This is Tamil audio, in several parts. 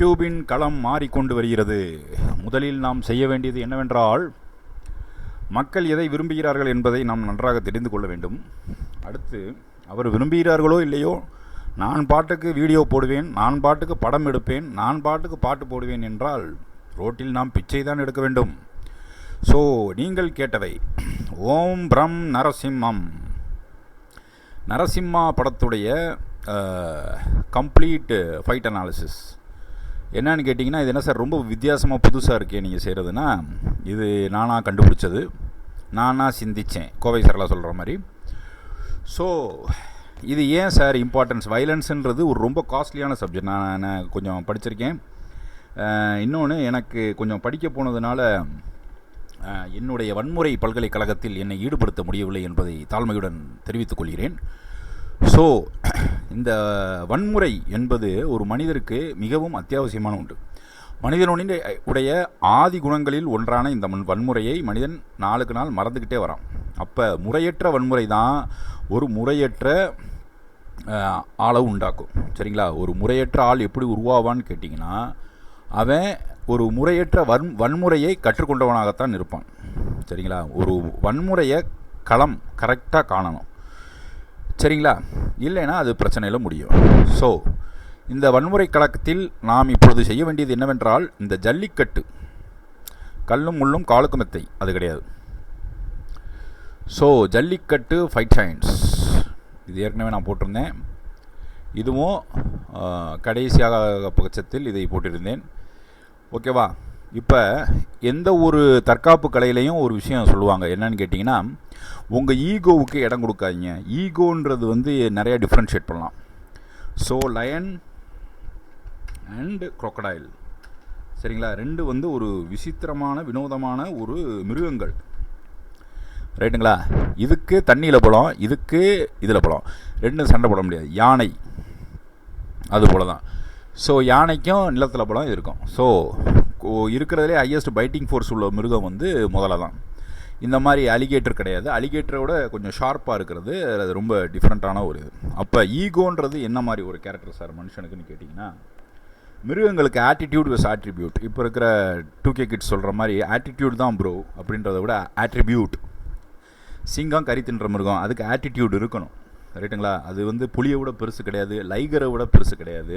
யூடியூபின் களம் மாறிக்கொண்டு வருகிறது. முதலில் நாம் செய்ய வேண்டியது என்னவென்றால், மக்கள் எதை விரும்புகிறார்கள் என்பதை நாம் நன்றாக தெரிந்து கொள்ள வேண்டும். அடுத்து அவர் விரும்புகிறார்களோ இல்லையோ, நான் பாட்டுக்கு வீடியோ போடுவேன், நான் பாட்டுக்கு படம் எடுப்பேன், நான் பாட்டுக்கு பாட்டு போடுவேன் என்றால் ரோட்டில் நாம் பிச்சை தான் எடுக்க வேண்டும். ஸோ நீங்கள் கேட்டவை ஓம் பிரம் நரசிம்மம், நரசிம்மா படத்துடைய கம்ப்ளீட் ஃபைட் அனாலிசிஸ் என்னன்னு கேட்டிங்கன்னா, இது என்ன சார் ரொம்ப வித்தியாசமாக புதுசாக இருக்கே நீங்கள் செய்கிறதுனா, இது நானாக கண்டுபிடிச்சது, நானாக சிந்தித்தேன், கோவை சரளா சொல்கிற மாதிரி. ஸோ இது ஏன் சார் இம்பார்ட்டன்ஸ், வைலன்ஸுன்றது ஒரு ரொம்ப காஸ்ட்லியான சப்ஜெக்ட். நான் கொஞ்சம் படிச்சிருக்கேன். இன்னொன்று, எனக்கு கொஞ்சம் படிக்க போனதுனால என்னுடைய வன்முறை பல்கலைக்கழகத்தில் என்னை ஈடுபடுத்த முடியவில்லை என்பதை தாழ்மையுடன் தெரிவித்துக் கொள்கிறேன். ஸோ இந்த வன்முறை என்பது ஒரு மனிதருக்கு மிகவும் அத்தியாவசியமான ஒன்று. மனிதனுடைய ஆதி குணங்களில் ஒன்றான இந்த வன்முறையை மனிதன் நாளுக்கு நாள் மறந்துக்கிட்டே வரான். அப்போ முறையற்ற வன்முறை தான் ஒரு முறையற்ற ஆளை உண்டாக்கும். சரிங்களா? ஒரு முறையற்ற ஆள் எப்படி உருவாவான்னு கேட்டிங்கன்னா, அவன் ஒரு முறையற்ற வன்முறையை கற்றுக்கொண்டவனாகத்தான் இருப்பான். சரிங்களா? ஒரு வன்முறையை களம் கரெக்டாக காணணும். சரிங்களா? இல்லைன்னா அது பிரச்சனையில் முடியும். ஸோ இந்த வன்முறை கழகத்தில் நாம் இப்பொழுது செய்ய வேண்டியது என்னவென்றால், இந்த ஜல்லிக்கட்டு கல்லும் முள்ளும் காலுக்கு மெத்தை அது கிடையாது. ஸோ ஜல்லிக்கட்டு ஃபைட் சயின்ஸ் இது ஏற்கனவே நான் போட்டிருந்தேன். இதுவும் கடைசியாக பட்சத்தில் இதை போட்டிருந்தேன். ஓகேவா? இப்போ எந்த ஒரு தற்காப்பு கலையிலையும் ஒரு விஷயம் சொல்லுவாங்க, என்னன்னு கேட்டிங்கன்னா, உங்கள் ஈகோவுக்கு இடம் கொடுக்காதீங்க. ஈகோன்றது நிறையா டிஃப்ரென்ஷியேட் பண்ணலாம். ஸோ லயன் அண்ட் crocodile, சரிங்களா? ரெண்டு ஒரு விசித்திரமான வினோதமான ஒரு மிருகங்கள், ரைட்டுங்களா? இதுக்கு தண்ணியில் பலம், இதுக்கு இதில் பலம், ரெண்டும் சண்டை போட முடியாது. யானை அது போல தான். ஸோ யானைக்கும் நிலத்தில் பலம் இருக்கும். ஸோ இருக்கிறதுலே ஹையஸ்ட் பைட்டிங் ஃபோர்ஸ் உள்ள மிருகம் முதல்ல தான். இந்த மாதிரி அலிகேட்டர் கிடையாது. அலிகேட்டரோட கொஞ்சம் ஷார்ப்பாக இருக்கிறது, அது ரொம்ப டிஃப்ரெண்ட்டான ஒரு இது. அப்போ ஈகோன்றது என்ன மாதிரி ஒரு கேரக்டர் சார் மனுஷனுக்குன்னு கேட்டிங்கன்னா, மிருகங்களுக்கு ஆட்டிடியூட் விஸ் ஆட்ரிபியூட். இப்போ இருக்கிற 2K கிட்ஸ் சொல்கிற மாதிரி ஆட்டிடியூட் தான் ப்ரோ அப்படின்றத விட ஆட்ரிபியூட். சிங்கம் கறி தின்ற மிருகம், அதுக்கு ஆட்டிடியூட் இருக்கணும், ரைட்டுங்களா? அது புலியை விட பெருசு கிடையாது, லைகரை விட பெருசு கிடையாது,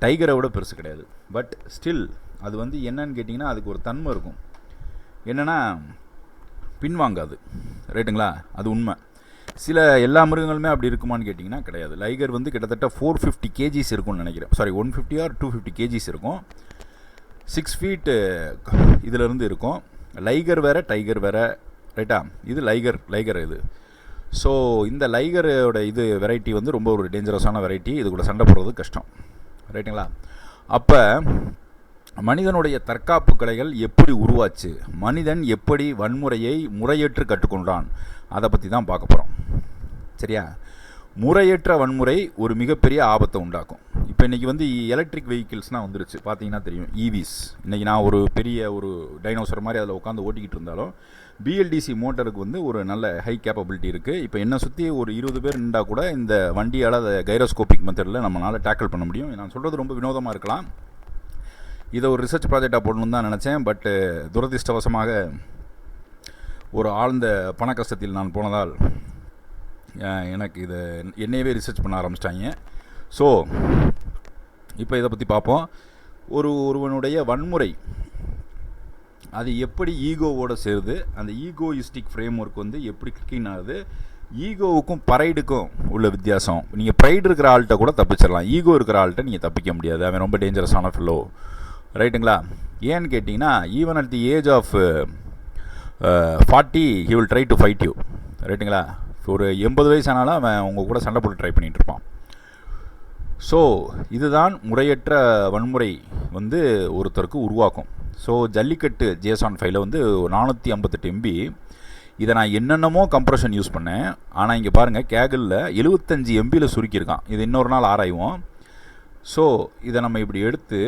டைகரை விட பெருசு கிடையாது. பட் ஸ்டில் அது என்னன்னு கேட்டிங்கன்னா, அதுக்கு ஒரு தன்மை இருக்கும். என்னென்னா பின்வாங்காது, ரைட்டுங்களா? அது உண்மை. சில எல்லா மிருகங்களுமே அப்படி இருக்குமான்னு கேட்டிங்கன்னா கிடையாது. லைகர் கிட்டத்தட்ட 450 kgs இருக்கும்னு நினைக்கிறேன். சாரி, 150 or 250 kgs இருக்கும். 6 feet இதிலிருந்து இருக்கும். லைகர் வேறு, டைகர் வேறு, ரைட்டா? இது லைகர் இது. ஸோ இந்த லைகரோட வெரைட்டி ரொம்ப ஒரு டேஞ்சரஸான வெரைட்டி. இது கூட சண்டை போடுறது கஷ்டம், ரைட்டுங்களா? அப்போ மனிதனுடைய தற்காப்பு கலைகள் எப்படி உருவாச்சு, மனிதன் எப்படி வன்முறையை முறையற்று கற்றுக்கொண்டான், அதை பற்றி தான் பார்க்க போகிறோம். சரியா? முறையற்ற வன்முறை ஒரு மிகப்பெரிய ஆபத்தை உண்டாக்கும். இப்போ இன்றைக்கி எலக்ட்ரிக் வெஹிக்கிள்ஸ்னால் வந்துருச்சு, பார்த்தீங்கன்னா தெரியும், ஈவிஸ். இன்றைக்கி நான் ஒரு பெரிய ஒரு டைனோசர் மாதிரி அதில் உட்காந்து ஓட்டிக்கிட்டு இருந்தாலும், BLDC மோட்டருக்கு ஒரு நல்ல ஹை கேப்பபிலிட்டி இருக்குது. இப்போ என்னை சுற்றி ஒரு 20 பேர் நின்றால் கூட இந்த வண்டியால் அதை கைரோஸ்கோபிக் மெத்தடில் நம்மளால் டேக்கிள் பண்ண முடியும். நான் சொல்கிறது ரொம்ப வினோதமாக இருக்கலாம். இதை ஒரு ரிசர்ச் ப்ராஜெக்டாக போடணுன்னு தான் நினச்சேன். பட்டு துரதிர்ஷ்டவசமாக ஒரு ஆழ்ந்த பண கஷ்டத்தில் நான் போனதால் எனக்கு இதை என்னையவே ரிசர்ச் பண்ண ஆரம்பிச்சிட்டாங்க. ஸோ இப்போ இதை பற்றி பார்ப்போம். ஒருவனுடைய வன்முறை அது எப்படி ஈகோவோடு சேருது, அந்த ஈகோயிஸ்டிக் ஃப்ரேம் ஒர்க் எப்படி கிளிக்கிங் ஆகுது, ஈகோவுக்கும் ப்ரைடுக்கும் உள்ள வித்தியாசம். நீங்கள் ப்ரைடு இருக்கிற ஆள்கிட்ட கூட தப்பிச்சிடலாம், ஈகோ இருக்கிற ஆள்கிட்ட நீங்கள் தப்பிக்க முடியாது. அவன் ரொம்ப டேஞ்சரஸான ஃபில்லோ, ரைட்டுங்களா? ஏன்னு கேட்டிங்கன்னா, even at the age of 40 he will try to fight you, ரைட்டுங்களா? ஒரு 80 வயசு ஆனாலும் அவன் உங்கள் கூட சண்டை போட்டு ட்ரை பண்ணிகிட்டு இருப்பான். ஸோ இதுதான் முறையற்ற வன்முறை ஒருத்தருக்கு உருவாக்கும். ஸோ ஜல்லிக்கட்டு ஜேசான் ஃபைலில் 458 MB. இதை நான் என்னென்னமோ கம்ப்ரெஷன் யூஸ் பண்ணேன். ஆனால் இங்கே பாருங்கள், கேகிளில் 75 MBயில் சுருக்கியிருக்கான். இது இன்னொரு நாள் ஆராய்வோம். ஸோ இதை நம்ம இப்படி எடுத்து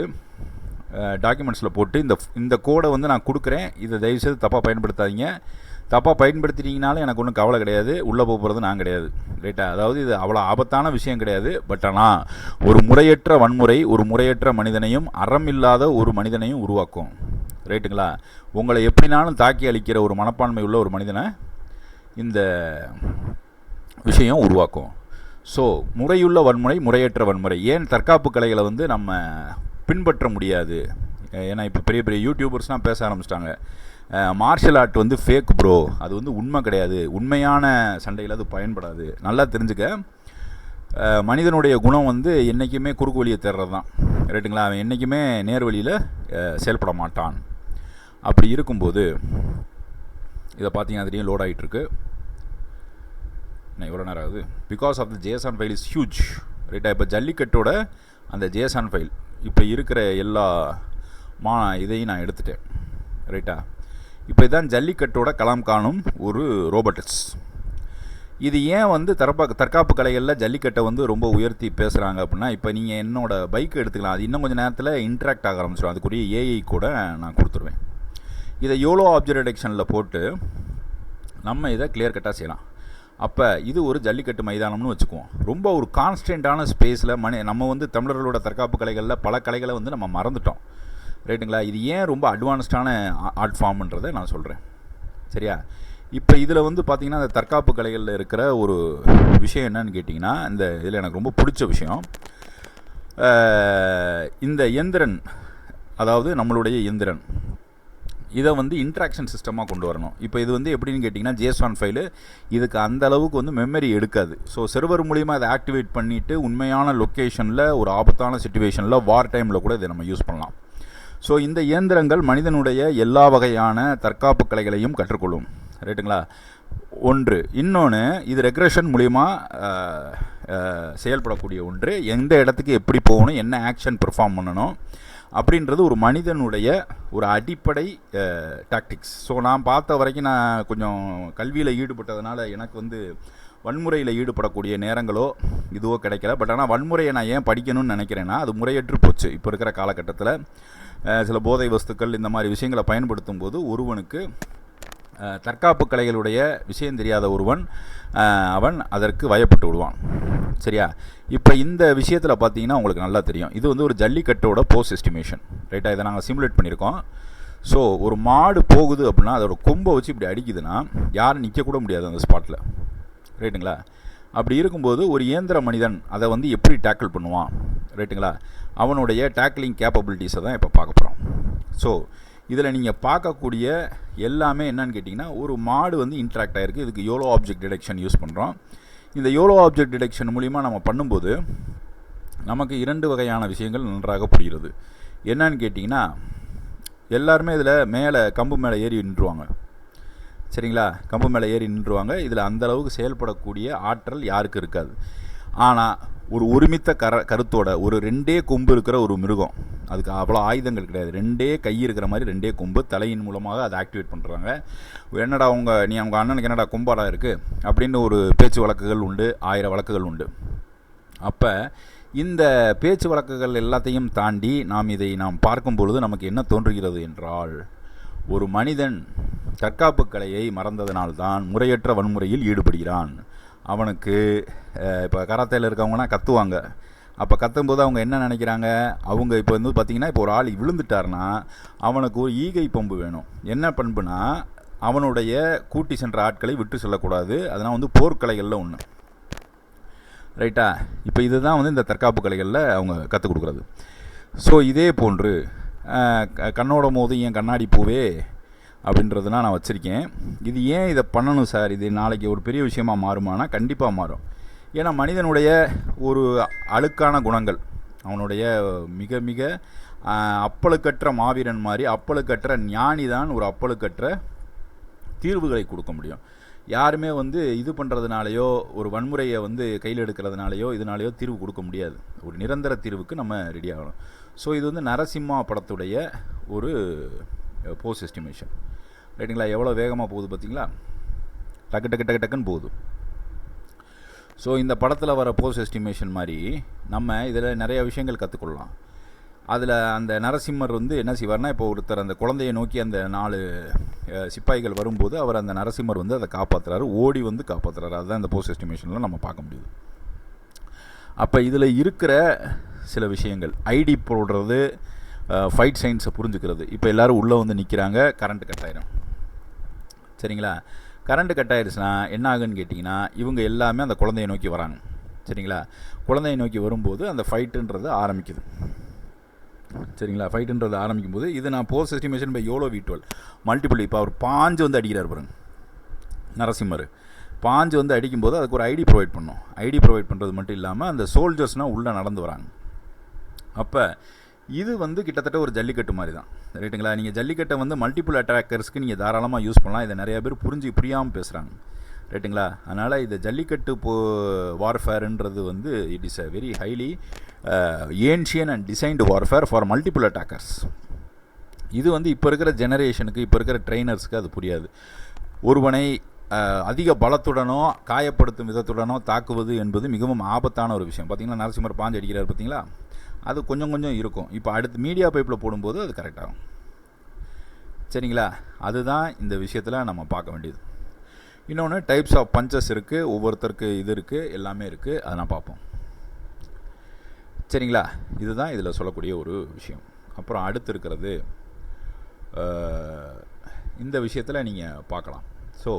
டாக்குமெண்ட்ஸில் போட்டு இந்த கோடை நான் கொடுக்குறேன். இதை தயவுசெய்து தப்பாக பயன்படுத்தாதீங்க. தப்பாக பயன்படுத்திட்டீங்கனாலும் எனக்கு ஒன்றும் கவலை கிடையாது, உள்ளே போகிறது நான் கிடையாது. ரைட்டா? அதாவது இது அவ்வளோ ஆபத்தான விஷயம் கிடையாது. பட் ஆனால் ஒரு முறையற்ற வன்முறை ஒரு முறையற்ற மனிதனையும் அறம் இல்லாத ஒரு மனிதனையும் உருவாக்கும். ரைட்டுங்களா? உங்களை எப்படினாலும் தாக்கி அளிக்கிற ஒரு மனப்பான்மை உள்ள ஒரு மனிதனை இந்த விஷயம் உருவாக்கும். ஸோ முறையுள்ள வன்முறை முறையற்ற வன்முறை. ஏன் தற்காப்பு கலைகளை வந்து நம்ம பின்பற்ற முடியாது? ஏன்னா இப்போ பெரிய பெரிய யூடியூபர்ஸ்லாம் பேச ஆரம்பிச்சிட்டாங்க, மார்ஷல் ஆர்ட் வந்து ஃபேக் ப்ரோ, அது வந்து உண்மை கிடையாது, உண்மையான சண்டையில் அது பயன்படாது. நல்லா தெரிஞ்சுக்க, மனிதனுடைய குணம் வந்து என்றைக்குமே குறுக்கு வழியை தேடுறது தான். ரைட்டுங்களா? அவன் என்றைக்குமே நேர் வழியில் செயல்பட மாட்டான். அப்படி இருக்கும்போது இதை பார்த்தீங்கன்னா தெரியும், லோட் ஆகிட்டுருக்கு. எவ்வளோ நேரம் ஆகுது? Because of the JSON file is huge. ரைட்டா? இப்போ ஜல்லிக்கட்டோட அந்த ஜேசான் ஃபைல் இப்போ இருக்கிற எல்லா இதையும் நான் எடுத்துட்டேன். ரைட்டா? இப்போ இதுதான் ஜல்லிக்கட்டோட களம் காணும் ஒரு ரோபோட்டிக்ஸ். இது ஏன் வந்து தற்காப்பு கலைகளில் ஜல்லிக்கட்டை வந்து ரொம்ப உயர்த்தி பேசுகிறாங்க அப்படின்னா, இப்போ நீங்கள் என்னோடய பைக் எடுத்துக்கலாம், அது இன்னும் கொஞ்சம் நேரத்தில் இன்ட்ராக்ட் ஆக ஆரம்பிச்சிடும். அதுக்குரிய ஏஐ கூட நான் கொடுத்துருவேன். இதை யோலோ ஆப்ஜெக்ட் டிடெக்ஷனில் போட்டு நம்ம இதை கிளியர் கட்டாக செய்யலாம். அப்போ இது ஒரு ஜல்லிக்கட்டு மைதானம்னு வச்சுக்குவோம். ரொம்ப ஒரு கான்ஸ்டன்டான ஸ்பேஸில் நம்ம வந்து தமிழர்களோட தற்காப்பு கலைகளில் பல கலைகளை வந்து நம்ம மறந்துட்டோம். ரைட்டுங்களா? இது ஏன் ரொம்ப அட்வான்ஸ்டான ஆர்ட் ஃபார்ம்ன்றதை நான் சொல்கிறேன். சரியா? இப்போ இதில் வந்து பார்த்திங்கன்னா அந்த தற்காப்பு கலைகளில் இருக்கிற ஒரு விஷயம் என்னன்னு கேட்டிங்கன்னா, இந்த இதில் எனக்கு ரொம்ப பிடிச்ச விஷயம், இந்த எந்திரன், அதாவது நம்மளுடைய எந்திரன், இதை வந்து இன்ட்ராக்ஷன் சிஸ்டமாக கொண்டு வரணும். இப்போ இது வந்து எப்படின்னு கேட்டிங்கன்னா, ஜேசான் ஃபைலு இதுக்கு அந்த அளவுக்கு வந்து மெமரி எடுக்காது. ஸோ செர்வர் மூலிமா அதை ஆக்டிவேட் பண்ணிவிட்டு உண்மையான லொக்கேஷனில் ஒரு ஆபத்தான சிச்சுவேஷனில் வார் டைமில் கூட இதை நம்ம யூஸ் பண்ணலாம். ஸோ இந்த இயந்திரங்கள் மனிதனுடைய எல்லா வகையான தற்காப்பு கலைகளையும் கற்றுக்கொள்ளும். ரைட்டுங்களா? ஒன்று. இன்னொன்று, இது ரெக்ரெஷன் மூலிமா செயல்படக்கூடிய ஒன்று. எந்த இடத்துக்கு எப்படி போகணும், என்ன ஆக்ஷன் பெர்ஃபார்ம் பண்ணணும் அப்படின்றது ஒரு மனிதனுடைய ஒரு அடிப்படை டாக்டிக்ஸ். ஸோ நான் பார்த்த வரைக்கும், நான் கொஞ்சம் கல்வியில் ஈடுபட்டதுனால எனக்கு வந்து வன்முறையில் ஈடுபடக்கூடிய நேரங்களோ இதுவோ கிடைக்கல. பட் ஆனால் வன்முறையை நான் ஏன் படிக்கணும்னு நினைக்கிறேன்னா, அது முறையற்று போச்சு. இப்போ இருக்கிற காலகட்டத்தில் சில போதை வஸ்துக்கள் இந்த மாதிரி விஷயங்களை பயன்படுத்தும் போது ஒருவனுக்கு தற்காப்பு கலைகளுடைய விஷயம் தெரியாத ஒருவன் அவன் அதற்கு வயப்பட்டு விடுவான். சரியா? இப்போ இந்த விஷயத்தில் பார்த்தீங்கன்னா உங்களுக்கு நல்லா தெரியும், இது வந்து ஒரு ஜல்லிக்கட்டோட போஸ்ட் எஸ்டிமேஷன். ரைட்டாக? இதை நாங்கள் சிமுலேட் பண்ணியிருக்கோம். ஸோ ஒரு மாடு போகுது அப்படின்னா அதோட கொம்பை வச்சு இப்படி அடிக்குதுன்னா யாரும் நிற்கக்கூட முடியாது அந்த ஸ்பாட்டில். ரைட்டுங்களா? அப்படி இருக்கும்போது ஒரு இயந்திர மனிதன் அதை வந்து எப்படி டேக்கிள் பண்ணுவான்? ரைட்டுங்களா? அவனுடைய டேக்கிளிங் கேப்பபிலிட்டிஸை தான் இப்போ பார்க்க போகிறோம். ஸோ இதில் நீங்கள் பார்க்கக்கூடிய எல்லாமே என்னன்னு கேட்டிங்கன்னா, ஒரு மாடு வந்து இன்ட்ராக்ட் ஆகிருக்கு. இதுக்கு யோலோ ஆப்ஜெக்ட் டிடெக்ஷன் யூஸ் பண்ணுறோம். இந்த யோலோ ஆப்ஜெக்ட் டிடெக்ஷன் மூலிமா நம்ம பண்ணும்போது நமக்கு 2 வகையான விஷயங்கள் நன்றாக புரிகிறது. என்னன்னு கேட்டிங்கன்னா, எல்லாருமே இதில் மேலே கம்பு மேலே ஏறி நின்றுவாங்க. சரிங்களா? கம்பு மேலே ஏறி நின்றுவாங்க. இதில் அந்தளவுக்கு செயல்படக்கூடிய ஆற்றல் யாருக்கு இருக்காது. ஆனால் ஒரு ஒருமித்த கருத்தோட ஒரு 2 கொம்பு இருக்கிற ஒரு மிருகம், அதுக்கு அவ்வளோ ஆயுதங்கள் கிடையாது, 2 கை இருக்கிற மாதிரி 2 கொம்பு, தலையின் மூலமாக அதை ஆக்டிவேட் பண்ணுறாங்க. என்னடா அவங்க அண்ணனுக்கு என்னடா கொம்பாடா இருக்குது அப்படின்னு ஒரு பேச்சு வழக்குகள் உண்டு, 1000 வழக்குகள் உண்டு. அப்போ இந்த பேச்சு வழக்குகள் எல்லாத்தையும் தாண்டி நாம் பார்க்கும் பொழுது நமக்கு என்ன தோன்றுகிறது என்றால், ஒரு மனிதன் தற்காப்பு கலையை மறந்ததனால்தான் முறையற்ற வன்முறையில் ஈடுபடுகிறான். அவனுக்கு இப்போ கராத்தேயில் இருக்கவங்கன்னா கத்துவாங்க. அப்போ கத்தும்போது அவங்க என்ன நினைக்கிறாங்க, அவங்க இப்போ வந்து பார்த்திங்கன்னா, இப்போ ஒரு ஆள் விழுந்துட்டார்னா அவனுக்கு ஒரு ஈகை பண்பு வேணும். என்ன பண்புனா, அவனுடைய கூட்டி சென்ற ஆட்களை விட்டு செல்லக்கூடாது. அதனால் வந்து போர்க்கலைகளில் ஒன்று. ரைட்டா? இப்போ இதுதான் வந்து இந்த தற்காப்பு கலைகளில் அவங்க கற்றுக் கொடுக்குறது. ஸோ இதே போன்று கண்ணோட போது என் கண்ணாடி பூவே அப்படின்றதுனா நான் வச்சுருக்கேன். இது ஏன் இதை பண்ணணும் சார், இது நாளைக்கு ஒரு பெரிய விஷயமாக மாறுமானா கண்டிப்பாக மாறும். ஏன்னா மனிதனுடைய ஒரு அழுக்கான குணங்கள், அவனுடைய மிக மிக அப்பழுக்கற்ற மாவீரன் மாதிரி அப்பழுக்கற்ற ஞானி தான் ஒரு அப்பழுக்கற்ற தீர்வுகளை கொடுக்க முடியும். யாருமே வந்து இது பண்ணுறதுனாலையோ ஒரு வன்முறையை வந்து கையில் எடுக்கிறதுனாலையோ இதனாலேயோ தீர்வு கொடுக்க முடியாது. ஒரு நிரந்தர தீர்வுக்கு நம்ம ரெடி ஆகணும். ஸோ இது வந்து நரசிம்மா படத்துடைய ஒரு போஸ்ட் எஸ்டிமேஷன். ரைட்டுங்களா? எவ்வளோ வேகமாக போகுது பார்த்தீங்களா? டக்குன்னு போகுது. ஸோ இந்த படத்தில் வர போஸ்ட் எஸ்டிமேஷன் மாதிரி நம்ம இதில் நிறைய விஷயங்கள் கற்றுக்கொள்ளலாம். அதில் அந்த நரசிம்மர் வந்து என்ன செய்வார்னா, இப்போ ஒருத்தர் அந்த குழந்தையை நோக்கி அந்த 4 சிப்பாய்கள் வரும்போது அவர் அந்த நரசிம்மர் வந்து அதை காப்பாற்றுறாரு, ஓடி வந்து காப்பாற்றுறாரு. அதுதான் இந்த போஸ்ட் எஸ்டிமேஷனில் நம்ம பார்க்க முடியுது. அப்போ இதில் இருக்கிற சில விஷயங்கள், ஐடி போடுறது, ஃபைட் சயின்ஸை புரிஞ்சுக்கிறது. இப்போ எல்லோரும் உள்ளே வந்து நிற்கிறாங்க, கரண்ட் கட் ஆயிரும். சரிங்களா? கரண்ட் கட் ஆயிடுச்சுன்னா என்ன ஆகுன்னு கேட்டிங்கன்னா, இவங்க எல்லாமே அந்த குழந்தையை நோக்கி வராங்க. சரிங்களா? குழந்தையை நோக்கி வரும்போது அந்த ஃபைட்டுன்றது ஆரம்பிக்குது. சரிங்களா? ஃபைட்டுன்றது ஆரம்பிக்கும் போது இது நான் post estimation by YOLO V12 multiple. இப்போ அவர் பாஞ்சு வந்து அடிக்கிறார் பாருங்க, நரசிம்மர் பாஞ்சு வந்து அடிக்கும்போது அதுக்கு ஒரு ஐடி ப்ரொவைட் பண்ணோம். ஐடி ப்ரொவைட் பண்ணுறது மட்டும் இல்லாமல் அந்த சோல்ஜர்ஸ்னால் உள்ளே நடந்து வராங்க. அப்போ இது வந்து கிட்டத்தட்ட ஒரு ஜல்லிக்கட்டு மாதிரி தான். ரைட்டுங்களா? நீங்கள் ஜல்லிக்கட்டை வந்து மல்டிபிள் அட்டாக்கர்ஸ்க்கு நீங்கள் தாராளமாக யூஸ் பண்ணலாம். இதை நிறைய பேர் புரியாமல் பேசுகிறாங்க. ரைட்டுங்களா? அதனால் இது ஜல்லிக்கட்டு வார்ஃபேருன்றது வந்து it is a very highly ancient and designed warfare for multiple attackers. இது வந்து இப்போ இருக்கிற ஜெனரேஷனுக்கு, இப்போ இருக்கிற ட்ரெயினர்ஸ்க்கு அது புரியாது. ஒருவனை அதிக பலத்துடனோ காயப்படுத்தும் விதத்துடனோ தாக்குவது என்பது மிகவும் ஆபத்தான ஒரு விஷயம். பார்த்திங்கன்னா நரசிம்மர் பாஞ்சு அடிக்கிறார் பார்த்தீங்களா, அது கொஞ்சம் கொஞ்சம் இருக்கும். இப்போ அடுத்து மீடியா பைப்பில் போடும்போது அது கரெக்டாகும். சரிங்களா? அதுதான் இந்த விஷயத்தில் நம்ம பார்க்க வேண்டியது. இன்னொன்று டைப்ஸ் ஆஃப் பஞ்சஸ் இருக்குது, ஒவ்வொருத்தருக்கு இது இருக்குது, எல்லாமே இருக்குது, அதை நான் பார்ப்போம். சரிங்களா? இதுதான் இதில் சொல்லக்கூடிய ஒரு விஷயம். அப்புறம் அடுத்து இருக்கிறது இந்த விஷயத்தில் நீங்கள் பார்க்கலாம். ஸோ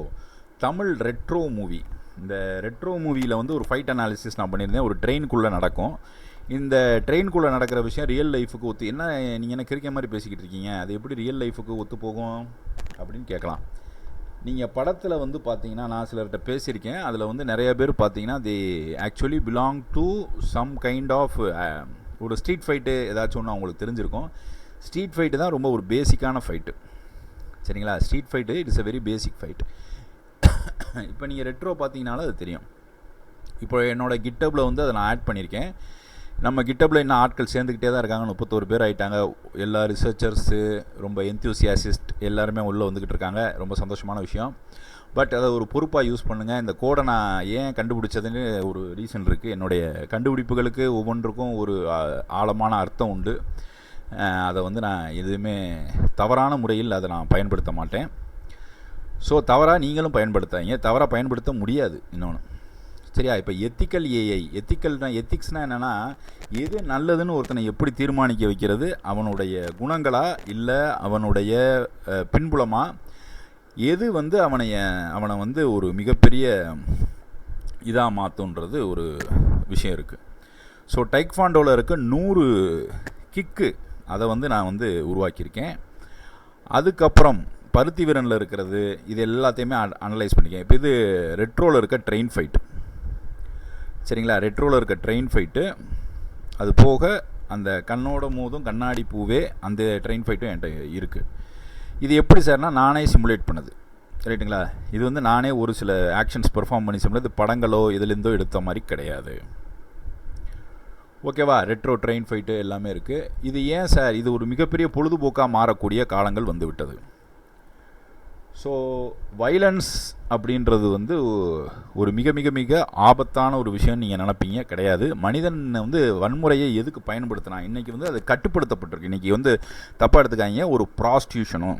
தமிழ் ரெட்ரோ மூவி, இந்த ரெட்ரோ மூவியில் வந்து ஒரு ஃபைட் அனாலிசிஸ் நான் பண்ணியிருந்தேன். ஒரு ட்ரெயினுக்குள்ளே நடக்கும். இந்த ட்ரெயினுக்குள்ளே நடக்கிற விஷயம் ரியல் லைஃபுக்கு ஒத்து, என்ன நீங்கள் என்ன கிரிக்கெட் மாதிரி பேசிக்கிட்டு இருக்கீங்க, அது எப்படி ரியல் லைஃபுக்கு ஒத்து போகும் அப்படின்னு கேட்கலாம். நீங்கள் படத்தில் வந்து பார்த்தீங்கன்னா, நான் சிலர்கிட்ட பேசியிருக்கேன், அதில் வந்து நிறைய பேர் பார்த்தீங்கன்னா the actually belong to some kind of ஒரு ஸ்ட்ரீட் ஃபைட்டு ஏதாச்சும் ஒன்று அவங்களுக்கு தெரிஞ்சிருக்கும். ஸ்ட்ரீட் ஃபைட்டு தான் ரொம்ப ஒரு பேசிக்கான ஃபைட்டு. சரிங்களா? Street fight it is a very basic fight. இப்போ நீங்கள் ரெட்ரோ பார்த்தீங்கனாலும் அது தெரியும். இப்போ என்னோடய கிட்டப்பில் வந்து அதை நான் ஆட் பண்ணியிருக்கேன். நம்ம கிட்டப்பில் இன்னும் ஆட்கள் சேர்ந்துக்கிட்டே தான் இருக்காங்க. 31 பேர் ஆகிட்டாங்க. எல்லா ரிசர்ச்சர்ஸு, ரொம்ப என்த்யூசியாசிஸ்ட் எல்லாருமே உள்ளே வந்துக்கிட்டு இருக்காங்க. ரொம்ப சந்தோஷமான விஷயம். பட் அதை ஒரு பொறுப்பாக யூஸ் பண்ணுங்கள். இந்த கோடை நான் ஏன் கண்டுபிடிச்சதுன்னு ஒரு ரீசன் இருக்குது. என்னுடைய கண்டுபிடிப்புகளுக்கு ஒவ்வொன்றுக்கும் ஒரு ஆழமான அர்த்தம் உண்டு. அதை வந்து நான் எதுவுமே தவறான முறையில் அதை நான் பயன்படுத்த மாட்டேன். ஸோ தவறாக நீங்களும் பயன்படுத்தாங்க, தவறாக பயன்படுத்த முடியாது. இன்னொன்று சரியா? இப்போ எத்திக்கல் ஏஐ, எத்திக்ஸ்னால் என்னென்னா, எது நல்லதுன்னு ஒருத்தனை எப்படி தீர்மானிக்க வைக்கிறது, அவனுடைய குணங்களா இல்லை அவனுடைய பின்புலமா, எது வந்து அவனை வந்து ஒரு மிகப்பெரிய இதாக மாற்றுன்றது ஒரு விஷயம் இருக்குது. ஸோ டைக்வாண்டோவில் இருக்க 100 கிக்கு அதை வந்து நான் வந்து உருவாக்கியிருக்கேன். அதுக்கப்புறம் பருத்தி வீரனில் இருக்கிறது, இது எல்லாத்தையுமே அனலைஸ் பண்ணிக்கேன். இப்போ இது ரெட்ரோவில் இருக்க ட்ரெயின் ஃபைட்டு. சரிங்களா? ரெட்ரோவில் இருக்க ட்ரெயின் ஃபைட்டு, அது போக அந்த கண்ணோட மோதும் கண்ணாடி பூவே அந்த ட்ரெயின் ஃபைட்டும் என்கிட்ட இருக்குது. இது எப்படி சார்னா, நானே சிமுலேட் பண்ணது. ரைட்டுங்களா? இது வந்து நானே ஒரு சில ஆக்ஷன்ஸ் பெர்ஃபார்ம் பண்ணி சிமுலேட், படங்களோ இதுலேருந்தோ எடுத்த மாதிரி கிடையாது. ஓகேவா? ரெட்ரோ ட்ரெயின் ஃபைட்டு எல்லாமே இருக்குது. இது ஏன் சார் இது ஒரு மிகப்பெரிய பொழுதுபோக்காக மாறக்கூடிய காலங்கள் வந்து விட்டது. ஸோ வைலன்ஸ் அப்படின்றது வந்து ஒரு மிக மிக மிக ஆபத்தான ஒரு விஷயம் நீங்கள் நினைப்பீங்க, கிடையாது. மனிதன் வந்து வன்முறையை எதுக்கு பயன்படுத்தினா, இன்றைக்கி வந்து அது கட்டுப்படுத்தப்பட்டிருக்கு. இன்றைக்கி வந்து தப்பாக எடுத்துக்காங்க, ஒரு ப்ராஸ்டியூஷனோ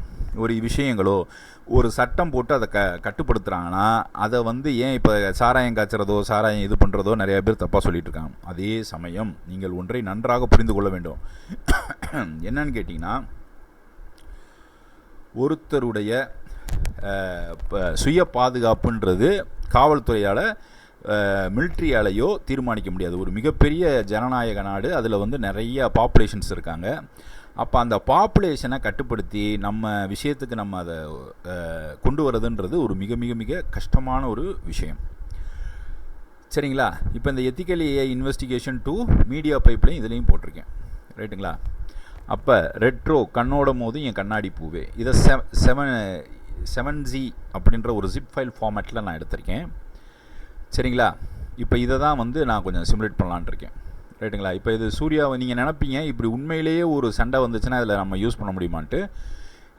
ஒரு விஷயங்களோ ஒரு சட்டம் போட்டு அதை கட்டுப்படுத்துகிறாங்கன்னா, அதை வந்து ஏன் இப்போ சாராயம் காய்ச்சறதோ சாராயம் இது பண்ணுறதோ நிறைய பேர் தப்பாக சொல்லிட்டு இருக்காங்க. அதே சமயம் நீங்கள் ஒன்றை நன்றாக புரிந்து கொள்ள வேண்டும். என்னன்னு கேட்டிங்கன்னா, ஒருத்தருடைய சுய பாதுகாப்புன்றது காவல்துறையால் மிலிட்ரியாலேயோ தீர்மானிக்க முடியாது. ஒரு மிகப்பெரிய ஜனநாயக நாடு, அதில் வந்து நிறைய பாப்புலேஷன்ஸ் இருக்காங்க. அப்போ அந்த பாப்புலேஷனை கட்டுப்படுத்தி நம்ம விஷயத்துக்கு நம்ம அதை கொண்டு வரதுன்றது ஒரு மிக மிக மிக கஷ்டமான ஒரு விஷயம். சரிங்களா? இப்போ இந்த ethical AI investigation to media பைப்லையும் இதுலேயும் போட்டிருக்கேன். ரைட்டுங்களா? அப்போ ரெட்ரோ கண்ணோட போது என் கண்ணாடி பூவே, இதை 7G அப்படின்ற ஒரு ஜிப் ஃபைல் ஃபார்மேட்டில் நான் எடுத்திருக்கேன். சரிங்களா? இப்போ இதை தான் வந்து நான் கொஞ்சம் சிமுலேட் பண்ணலான்ட்டு இருக்கேன். ரைட்டுங்களா? இப்போ இது சூர்யாவை நீங்கள் நினைப்பீங்க, இப்படி உண்மையிலேயே ஒரு சண்டை வந்துச்சுன்னா இதில் நம்ம யூஸ் பண்ண முடியுமான்ட்டு.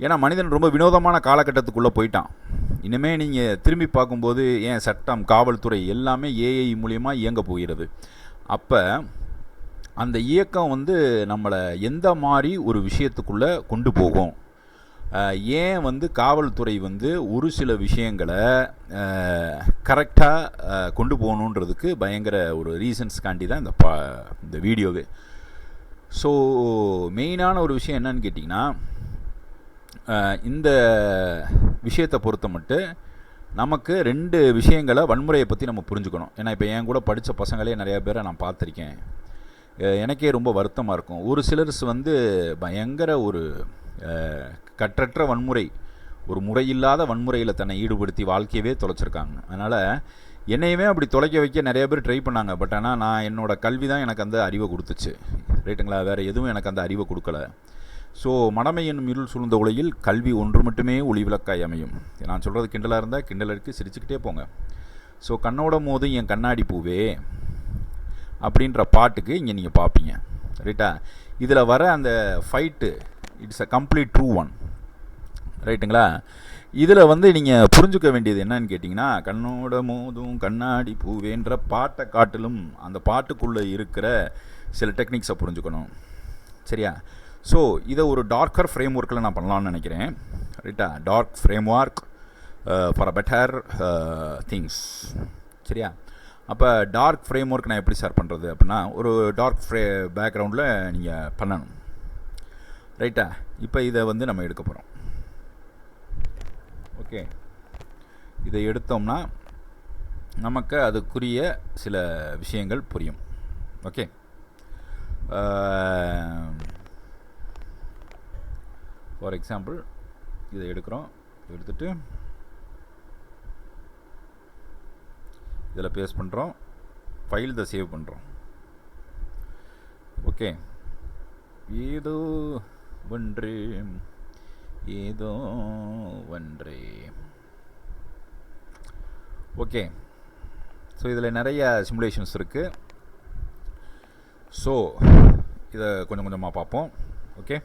ஏன்னா மனிதன் ரொம்ப வினோதமான காலகட்டத்துக்குள்ளே போயிட்டான். இனிமேல் நீங்கள் திரும்பி பார்க்கும்போது ஏன் சட்டம், காவல்துறை எல்லாமே ஏஐ மூலியமாக இயங்க போகிறது. அப்போ அந்த இயக்கம் வந்து நம்மளை எந்த மாதிரி ஒரு விஷயத்துக்குள்ளே கொண்டு போகும் ஏன் வந்து காவல்துறை வந்து ஒரு சில விஷயங்களை கரெக்டாக கொண்டு போகணுன்றதுக்கு பயங்கர ஒரு ரீசன்ஸ்காண்டி தான் இந்த வீடியோவே. ஸோ மெயினான ஒரு விஷயம் என்னன்னு கேட்டிங்கன்னா, இந்த விஷயத்தை பொறுத்த மட்டும் நமக்கு 2 விஷயங்களை வன்முறையை பற்றி நம்ம புரிஞ்சுக்கணும். ஏன்னா இப்போ என் கூட படித்த பசங்களே நிறையா பேரை நான் பார்த்துருக்கேன். எனக்கே ரொம்ப வருத்தமாக இருக்கும். ஒரு சிலர்ஸ் வந்து பயங்கர ஒரு கற்றற்ற வன்முறை, ஒரு முறையில்லாத வன்முறையில் தன்னை ஈடுபடுத்தி வாழ்க்கையவே தொலைச்சிருக்காங்க. அதனால் என்னையுமே அப்படி தொலைக்க வைக்க நிறைய பேர் ட்ரை பண்ணாங்க. பட் ஆனால் நான் என்னோடய கல்வி தான் எனக்கு அந்த அறிவை கொடுத்துச்சு, ரைட்டுங்களா? வேறு எதுவும் எனக்கு அந்த அறிவை கொடுக்கல. ஸோ மடமை என்னும் இருள் சூழ்ந்த உலகில் கல்வி ஒன்று மட்டுமே ஒளிவிளக்காய் அமையும். நான் சொல்கிறது கிண்டலாக இருந்தால் கிண்டலருக்கு சிரிச்சுக்கிட்டே போங்க. ஸோ கண்ணோட மோதும் என் கண்ணாடி பூவே அப்படின்ற பாட்டுக்கு இங்கே நீங்கள் பார்ப்பீங்க, ரைட்டா? இதில் வர அந்த fight it's a complete true one, ரைட்டுங்களா? இதில் வந்து நீங்கள் புரிஞ்சுக்க வேண்டியது என்னன்னு கேட்டிங்கன்னா, கண்ணோட மோதும் கண்ணாடி பூவேன்ற பாட்டை காட்டிலும் அந்த பாட்டுக்குள்ளே இருக்கிற சில டெக்னிக்ஸை புரிஞ்சுக்கணும், சரியா? ஸோ இதை ஒரு டார்க்கர் ஃப்ரேம் ஒர்க்கில் நான் பண்ணலான்னு நினைக்கிறேன், ரைட்டா? Dark framework for a better things, சரியா? அப்போ டார்க் ஃப்ரேம் ஒர்க் நான் எப்படி சார் பண்ணுறது அப்படின்னா, ஒரு டார்க் பேக்ரவுண்டில் நீங்கள் பண்ணணும், ரைட்டா? இப்போ இதை வந்து நம்ம எடுக்க போகிறோம். ஓகே, இதை எடுத்தோம்னா நமக்கு அதுக்குரிய சில விஷயங்கள் புரியும். ஓகே, ஃபார் எக்ஸாம்பிள் இதை எடுக்கிறோம். எடுத்துகிட்டு இதில் பேஸ்ட் பண்ணுறோம், ஃபைல் இதை சேவ் பண்ணுறோம். ஓகே, ஏதோ ஒன்று ஏதோ ஒன்று. ஓகே, ஸோ இதில் நிறைய சிமுலேஷன்ஸ் இருக்குது. ஸோ இதை கொஞ்சம் கொஞ்சமாக பார்ப்போம். ஓகே,